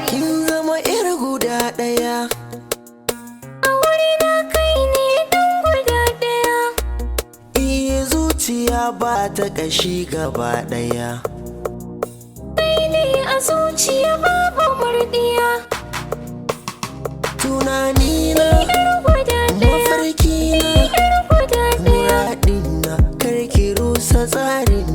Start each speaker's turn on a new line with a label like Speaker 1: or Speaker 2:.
Speaker 1: kin zama yar guda ɗaya.
Speaker 2: A wurina kai ne dan guda ɗaya.
Speaker 1: Iya zuciya ba ta ƙashi gaba ɗaya.
Speaker 2: Kai ne a zuciya babu murɗiya.
Speaker 1: Tunanina, mafarkina, muradina, karki rusa tsarin